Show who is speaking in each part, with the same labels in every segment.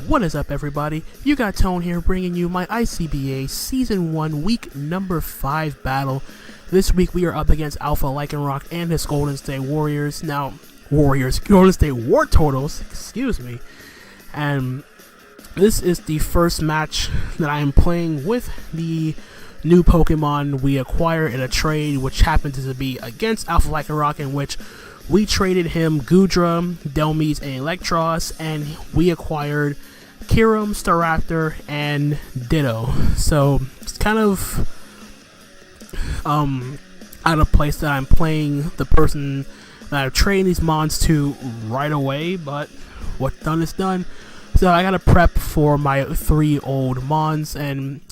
Speaker 1: What is up, everybody? You got Tone here, bringing you my ICBA Season 1 Week number 5 battle. This week we are up against Alpha Lycanroc and his Golden State Warriors. Now, Golden State Wartortles, excuse me. And this is the first match that I am playing with the new Pokemon we acquired in a trade, which happened to be against Alpha Lycanroc, in which we traded him Goodra, Delmise, and Electros, and we acquired Kyurem, Staraptor, and Ditto. So it's kind of out of place that I'm playing the person that I'm trading these mons to right away, but what's done is done. So I gotta prep for my 3 old mons, and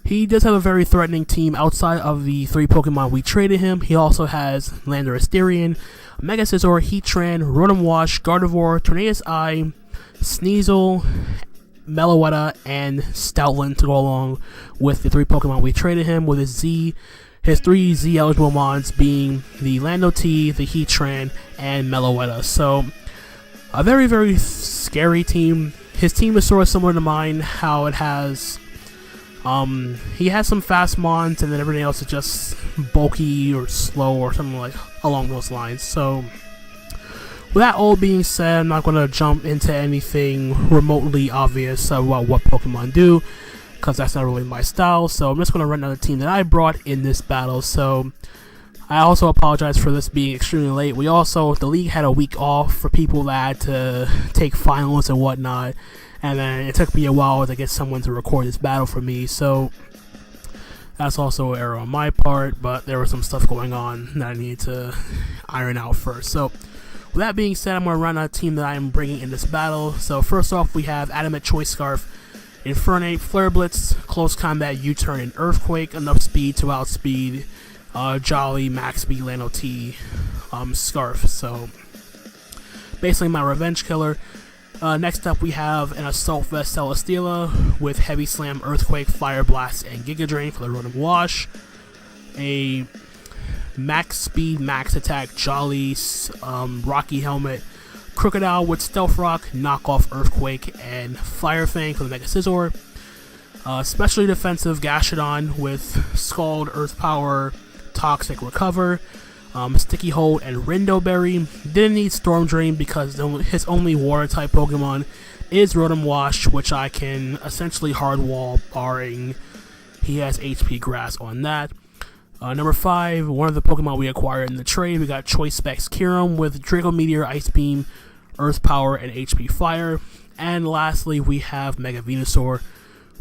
Speaker 1: he does have a very threatening team outside of the 3 Pokemon we traded him. He also has Landorus, Mega Scizor, Heatran, Rotom Wash, Gardevoir, Tornadus Eye, Sneasel, Meloetta, and Stoutland to go along with the 3 Pokemon we traded him, with his 3 Z eligible mons being the Lando T, the Heatran, and Meloetta. So a very, very scary team. His team is sort of similar to mine, how it has he has some fast mons, and then everything else is just bulky or slow or something like along those lines. So with that all being said, I'm not going to jump into anything remotely obvious about what Pokemon do, because that's not really my style. So I'm just going to run another team that I brought in this battle. So I also apologize for this being extremely late. The league had a week off for people that had to take finals and whatnot, and then it took me a while to get someone to record this battle for me, so that's also an error on my part, but there was some stuff going on that I needed to iron out first. So with that being said, I'm going to run a team that I'm bringing in this battle. So first off, we have Adamant Choice Scarf, Infernape, Flare Blitz, Close Combat, U-Turn, and Earthquake, enough speed to outspeed Jolly, Max Speed, Lando T, Scarf. So basically my revenge killer. Next up, we have an Assault Vest Celesteela with Heavy Slam, Earthquake, Fire Blast, and Giga Drain for the Rotom Wash. A Max Speed, Max Attack, Jolly, Rocky Helmet, Crocodile with Stealth Rock, Knockoff, Earthquake, and Fire Fang for the Mega Scizor. Specially defensive Gashadon with Scald, Earth Power, Toxic Recover, Sticky Hold, and Rindo Berry. Didn't need Storm Drain because his only water type Pokemon is Rotom Wash, which I can essentially hard wall, barring he has HP Grass on that. Number 5, one of the Pokemon we acquired in the trade, we got Choice Specs Kyurem with Draco Meteor, Ice Beam, Earth Power, and HP Fire. And lastly, we have Mega Venusaur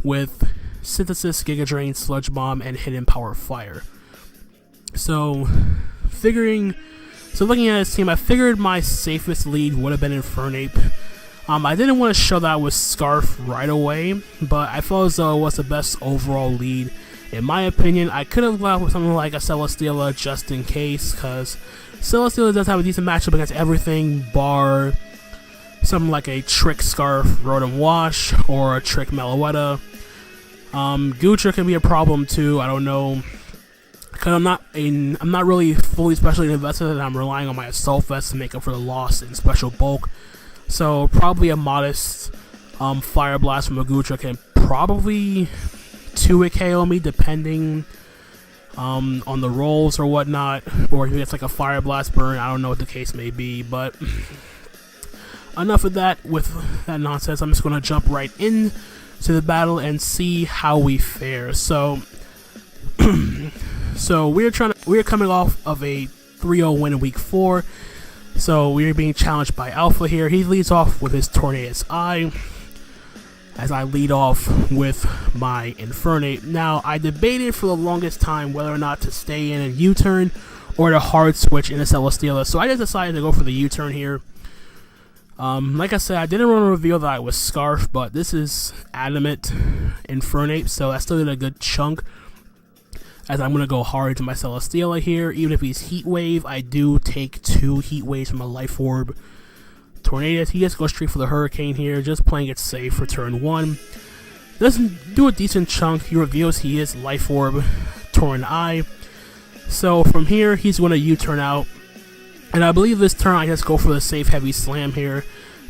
Speaker 1: with Synthesis, Giga Drain, Sludge Bomb, and Hidden Power Fire. So looking at this team, I figured my safest lead would have been Infernape. I didn't want to show that I was Scarf right away, but I felt as though it was the best overall lead. In my opinion, I could have left with something like a Celesteela just in case, because Celesteela does have a decent matchup against everything bar something like a Trick Scarf Rotom Wash or a Trick Meloetta. Goodra can be a problem too. I don't know, because I'm not really fully specially invested, and I'm relying on my Assault Vest to make up for the loss in Special Bulk. So probably a modest Fire Blast from a Goodra can probably 2-hit KO me, depending on the rolls or whatnot, or if it's like a Fire Blast burn. I don't know what the case may be, but enough of that with that nonsense. I'm just going to jump right in to the battle and see how we fare. So we're coming off of a 3-0 win in week 4. So we're being challenged by Alpha here. He leads off with his Tornadus Eye, as I lead off with my Infernape. Now, I debated for the longest time whether or not to stay in a U-turn or to hard switch into Celesteela. So I just decided to go for the U-turn here. Like I said, I didn't want to reveal that I was Scarf, but this is Adamant Infernape, so I still did a good chunk, as I'm going to go hard to my Celesteela here. Even if he's Heat Wave, I do take 2 Heat Waves from a Life Orb Tornadus. He just goes straight for the Hurricane here, just playing it safe for turn 1. Doesn't do a decent chunk. He reveals he is Life Orb Torn Eye. So from here, he's going to U-turn out. And I believe this turn I just go for the safe Heavy Slam here,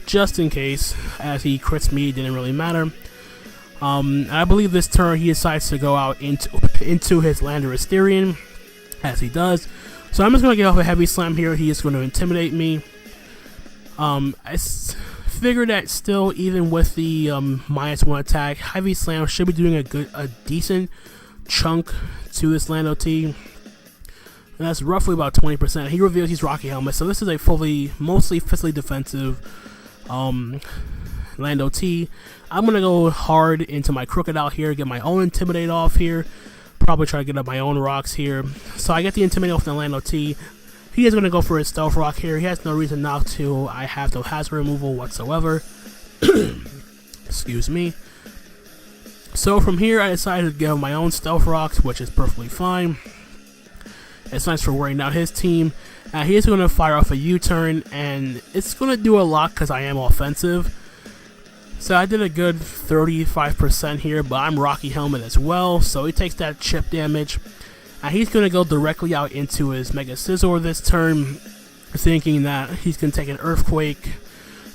Speaker 1: just in case, as he crits me, it didn't really matter. I believe this turn he decides to go out into his Lander Asterion, as he does. So I'm just going to get off a heavy slam here. He is going to intimidate me. I figured that still, even with the -1 attack, heavy slam should be doing a decent chunk to this Lando T. And that's roughly about 20%. He reveals he's Rocky Helmet, so this is a mostly physically defensive Lando T. I'm going to go hard into my Crocodile here, get my own Intimidate off here. Probably try to get up my own rocks here. So I get the Intimidate off the Lando T. He is going to go for his Stealth Rock here. He has no reason not to. I have no hazard removal whatsoever. Excuse me. So from here, I decided to give my own Stealth Rocks, which is perfectly fine. It's nice for wearing down his team. He is going to fire off a U-turn, and it's going to do a lot because I am offensive. So I did a good 35% here, but I'm Rocky Helmet as well, so he takes that chip damage. He's going to go directly out into his Mega Scizor this turn, thinking that he's going to take an Earthquake.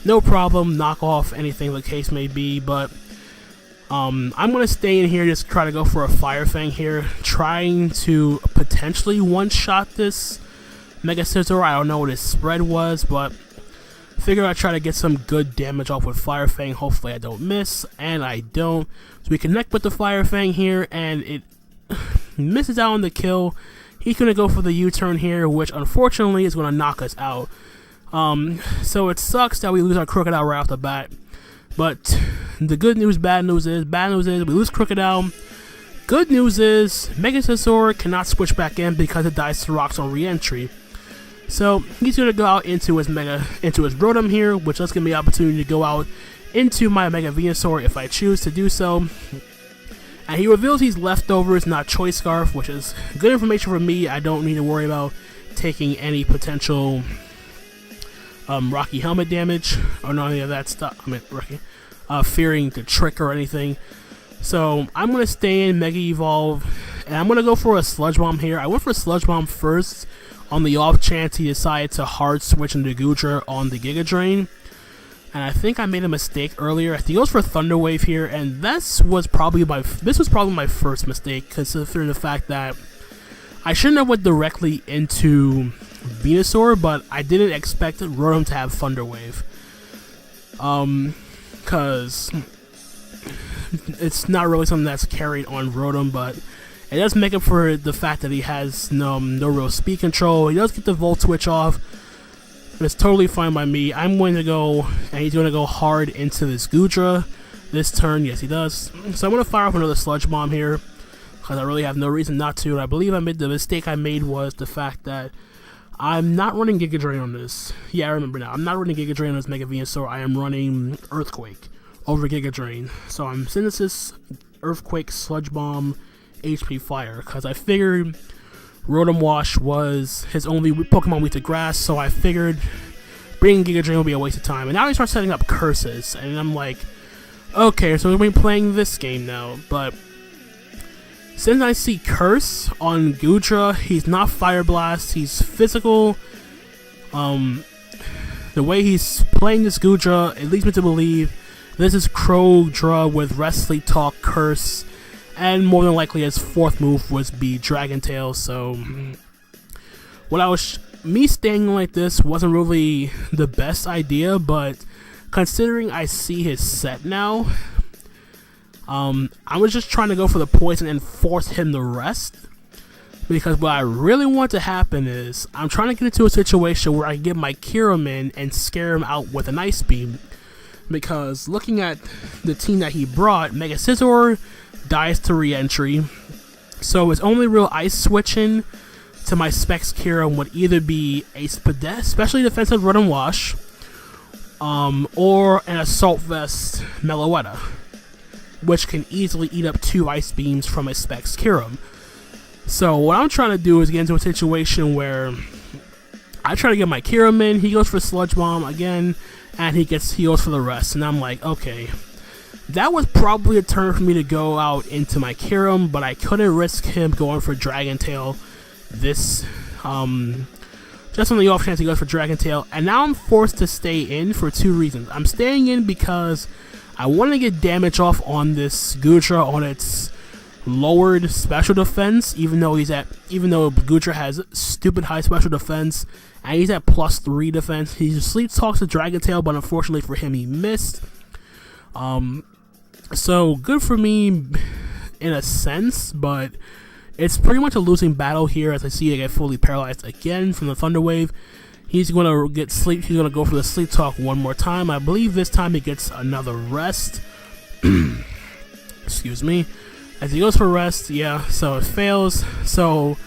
Speaker 1: No problem, knock off anything the case may be, but I'm going to stay in here, just try to go for a Fire Fang here, trying to potentially one-shot this Mega Scizor. I don't know what his spread was, but figure I'd try to get some good damage off with Fire Fang. Hopefully I don't miss, and I don't. So we connect with the Fire Fang here, and it misses out on the kill. He's going to go for the U-turn here, which unfortunately is going to knock us out. So it sucks that we lose our Crocodile right off the bat. But the good news, bad news is we lose Crocodile. Good news is Mega Scizor cannot switch back in because it dies to rocks on re-entry. So he's going to go out into his Rotom here, which does give me the opportunity to go out into my Mega Venusaur if I choose to do so. And he reveals he's Leftovers, not Choice Scarf, which is good information for me. I don't need to worry about taking any potential Rocky Helmet damage, or none of any of that stuff. I mean, fearing the trick or anything. So I'm going to stay in Mega Evolve, and I'm going to go for a Sludge Bomb here. I went for Sludge Bomb first on the off chance he decided to hard switch into Goodra on the Giga Drain. And I think I made a mistake earlier. I think he goes for Thunder Wave here, and this was probably my first mistake, considering the fact that I shouldn't have went directly into Venusaur, but I didn't expect Rotom to have Thunder Wave. Because it's not really something that's carried on Rotom, but it does make up for the fact that he has no real speed control. He does get the Volt Switch off. It's totally fine by me. I'm going to go, and he's going to go hard into this Goodra this turn. Yes, he does. So I'm going to fire off another Sludge Bomb here, because I really have no reason not to. And I believe the mistake I made was the fact that I'm not running Giga Drain on this. Yeah, I remember now. I'm not running Giga Drain on this Mega Venusaur. I am running Earthquake over Giga Drain. So I'm Synthesis, Earthquake, Sludge Bomb, HP Fire, because I figured Rotom Wash was his only Pokemon weak to grass, so I figured bringing Giga Drain would be a waste of time. And now he starts setting up curses, and I'm like, okay, so we're going to be playing this game now. But since I see Curse on Goodra, he's not Fire Blast, he's physical. The way he's playing this Goodra, it leads me to believe this is Crowdra with Wrestling Talk, Curse, and more than likely his fourth move would be Dragon Tail. So me staying like this wasn't really the best idea, but considering I see his set now, I was just trying to go for the poison and force him to rest, because what I really want to happen is I'm trying to get into a situation where I can get my Kyurem in and scare him out with an Ice Beam, because looking at the team that he brought, Mega Scizor dies to re-entry, so his only real ice switching to my Specs Kyurem would either be a specially defensive Rotom Wash, or an Assault Vest Meloetta, which can easily eat up 2 Ice Beams from a Specs Kyurem. So what I'm trying to do is get into a situation where I try to get my Kyurem in, he goes for Sludge Bomb again, and he goes for the rest, and I'm like, okay, that was probably a turn for me to go out into my Kyurem, but I couldn't risk him going for Dragon Tail this just on the off chance he goes for Dragon Tail. And now I'm forced to stay in for two reasons. I'm staying in because I want to get damage off on this Goodra on its lowered special defense, even though Goodra has stupid high special defense and he's at +3 defense. He sleep talks to Dragon Tail, but unfortunately for him, he missed. So good for me in a sense, but it's pretty much a losing battle here as I see I get fully paralyzed again from the Thunder Wave. He's going to get sleep. He's going to go for the sleep talk one more time. I believe this time he gets another rest. Excuse me. As he goes for rest, yeah, so it fails. So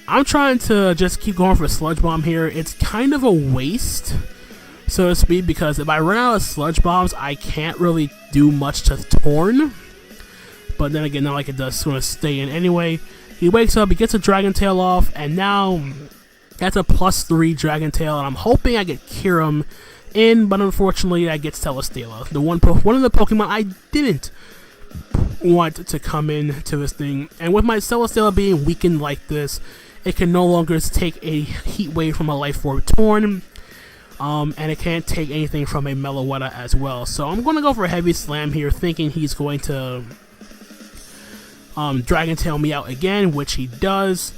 Speaker 1: I'm trying to just keep going for a Sludge Bomb here. It's kind of a waste, so to speak, because if I run out of Sludge Bombs, I can't really do much to Torn. But then again, not like it does, going to stay in anyway. He wakes up, he gets a Dragon Tail off, and now that's a +3 Dragon Tail, and I'm hoping I get Kyurem in, but unfortunately that gets Celesteela. The one of the Pokemon I didn't want to come in to this thing, and with my Celesteela being weakened like this, it can no longer take a Heat Wave from a Life Orb Torn, and it can't take anything from a Meloetta as well. So I'm going to go for a Heavy Slam here, thinking he's going to Dragon Tail me out again, which he does.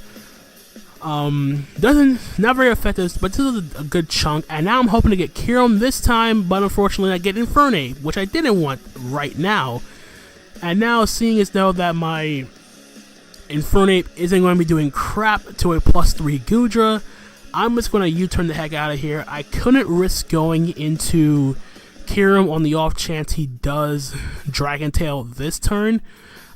Speaker 1: Not very effective, but this is a good chunk, and now I'm hoping to get Kyurem this time, but unfortunately I get Infernape, which I didn't want right now. And now, seeing as though that my Infernape isn't going to be doing crap to a +3 Goodra, I'm just going to U-turn the heck out of here. I couldn't risk going into Kyurem on the off chance he does Dragon Tail this turn.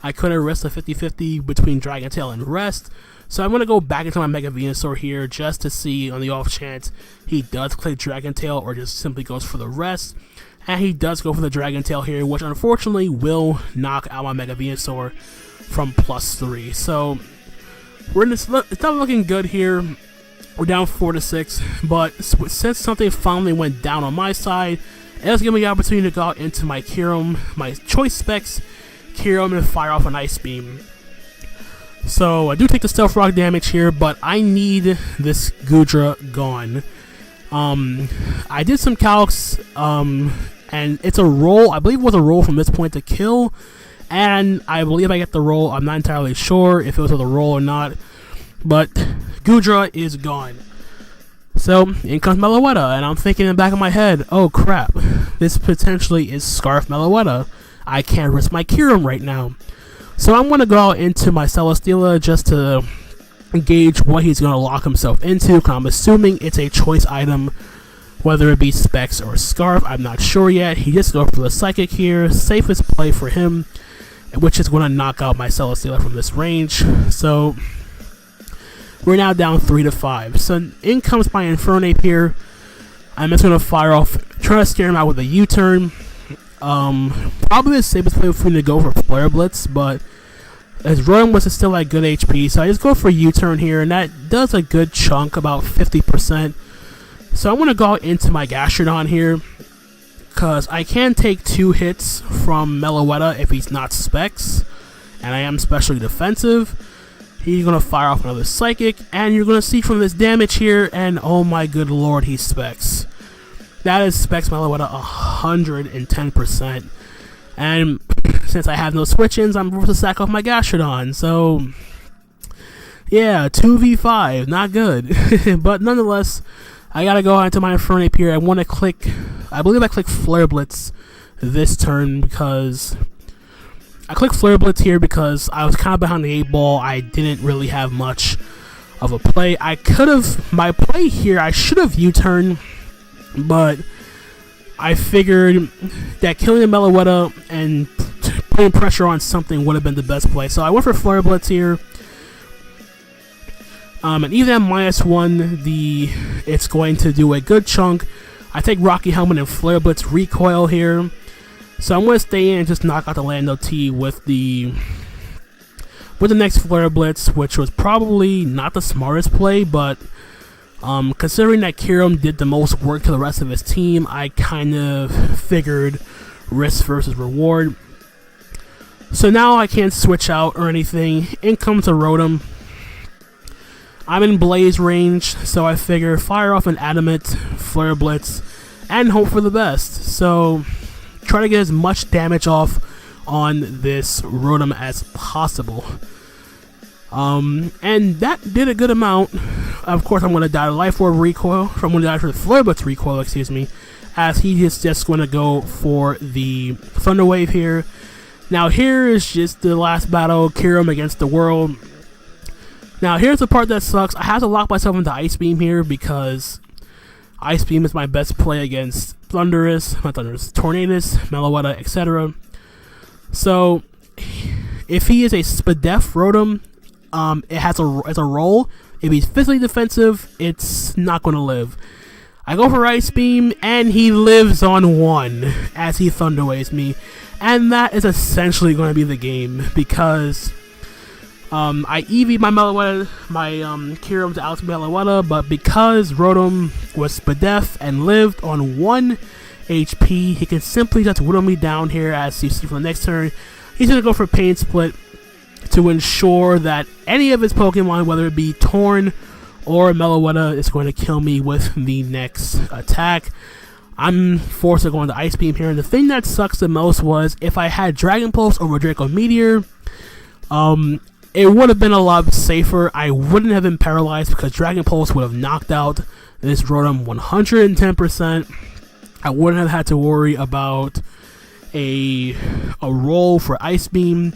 Speaker 1: I couldn't risk a 50-50 between Dragon Tail and Rest. So I'm going to go back into my Mega Venusaur here just to see on the off chance he does click Dragon Tail or just simply goes for the Rest. And he does go for the Dragon Tail here, which unfortunately will knock out my Mega Venusaur from +3. So it's not looking good here. We're down 4-6, but since something finally went down on my side, it does give me the opportunity to go out into my Kyurem, my Choice Specs Kyurem, and fire off an Ice Beam. So I do take the Stealth Rock damage here, but I need this Goodra gone. I did some calcs, and it's a roll. I believe it was a roll from this point to kill, and I believe I get the roll. I'm not entirely sure if it was with a roll or not, but Goodra is gone. So in comes Meloetta, and I'm thinking in the back of my head, oh crap, this potentially is Scarf Meloetta. I can't risk my Kyurem right now. So I'm going to go out into my Celesteela just to gauge what he's going to lock himself into, because I'm assuming it's a choice item, whether it be Specs or Scarf. I'm not sure yet. He just goes for the Psychic here, safest play for him, which is going to knock out my Celesteela from this range. So we're now down 3-5. So in comes my Infernape here. I'm just going to fire off, try to scare him out with a U-turn. Probably the safest play for me to go for Flare Blitz, but as Rotom was still at good HP, so I just go for U-turn here, and that does a good chunk, about 50%. So I'm going to go into my Gastrodon here, because I can take 2 hits from Meloetta if he's not Specs, and I am specially defensive. He's going to fire off another Psychic, and you're going to see from this damage here, and oh my good lord, he's Specs. That is Specs Meloetta 110%. And since I have no switch-ins, I'm forced to sack off my Gastrodon. So, yeah, 2v5, not good. But nonetheless, I gotta go into my Infernape here. I want to click, I believe I click Flare Blitz this turn because I clicked Flare Blitz here because I was kind of behind the 8 ball. I didn't really have much of a play. I could have, my play here, I should have U-turned, but I figured that killing the Meloetta and putting pressure on something would have been the best play. So I went for Flare Blitz here. And even at -1, it's going to do a good chunk. I take Rocky Helmet and Flare Blitz recoil here. So I'm going to stay in and just knock out the Lando T with the next Flare Blitz, which was probably not the smartest play, but considering that Kyurem did the most work to the rest of his team, I kind of figured risk versus reward. So now I can't switch out or anything. In comes a Rotom. I'm in blaze range, so I figure fire off an adamant, flare blitz, and hope for the best. So try to get as much damage off on this Rotom as possible. And that did a good amount. Of course, I'm going to die to Life Orb recoil. I'm going to die to the Flare Blitz recoil, excuse me, as he is just going to go for the Thunder Wave here. Now here is just the last battle, Kyurem against the world. Now here's the part that sucks. I have to lock myself into Ice Beam here because Ice Beam is my best play against Tornadus, Meloetta, etc. So if he is a Spadef Rotom, it's a roll. If he's physically defensive, it's not going to live. I go for Ice Beam, and he lives on 1 as he Thunder Waves me. And that is essentially going to be the game, because I EV'd my Meloetta, my Kyurem to out Meloetta, but because Rotom was Spadef and lived on 1 HP, he can simply just whittle me down here as you see for the next turn. He's going to go for Pain Split to ensure that any of his Pokemon, whether it be Torn or Meloetta, is going to kill me with the next attack. I'm forced to go into Ice Beam here, and the thing that sucks the most was if I had Dragon Pulse over Draco Meteor, it would have been a lot safer. I wouldn't have been paralyzed because Dragon Pulse would have knocked out this Rotom 110%. I wouldn't have had to worry about a roll for Ice Beam.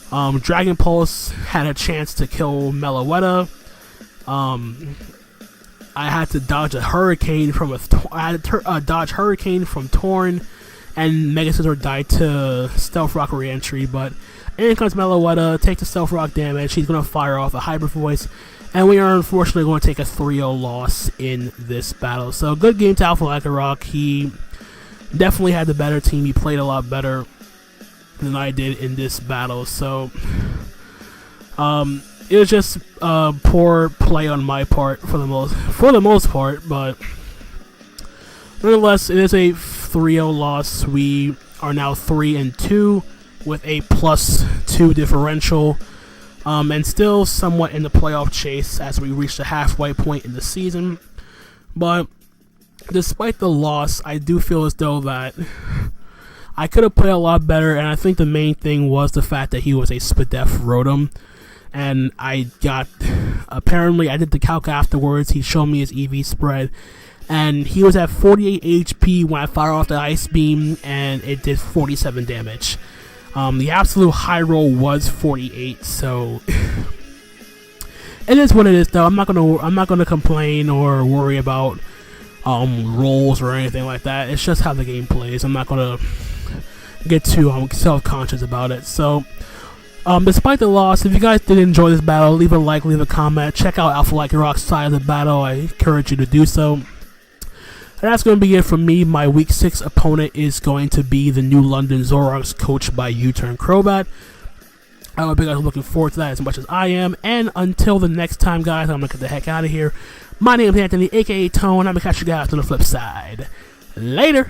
Speaker 1: Dragon Pulse had a chance to kill Meloetta. I had to dodge a Hurricane from dodge Hurricane from Torn, and Mega Scizor died to Stealth Rock Reentry. But in comes Meloetta, takes the Stealth Rock damage. She's gonna fire off a Hyper Voice, and we are unfortunately going to take a 3-0 loss in this battle. So good game to Alpha Lycanroc. He definitely had the better team. He played a lot better than I did in this battle. So it was just poor play on my part for the most part, but nonetheless, it is a 3-0 loss. We are now 3-2 with a +2 differential, and still somewhat in the playoff chase as we reach the halfway point in the season. But despite the loss, I do feel as though that I could have played a lot better, and I think the main thing was the fact that he was a Spadef Rotom. And apparently I did the calc afterwards. He showed me his EV spread, and he was at 48 HP when I fired off the Ice Beam, and it did 47 damage. The absolute high roll was 48, so it is what it is. Though I'm not gonna complain or worry about rolls or anything like that. It's just how the game plays. I'm not gonna get too self-conscious about it. So despite the loss, if you guys did enjoy this battle, leave a like, leave a comment, check out Alpha Lycanroc's side of the battle. I encourage you to do so. And that's going to be it from me. My Week 6 opponent is going to be the New London Zoroarks, coached by U-Turn Crobat. I hope you guys are looking forward to that as much as I am. And until the next time, guys, I'm going to get the heck out of here. My name is Anthony, a.k.a. Tone. I'm going to catch you guys on the flip side. Later!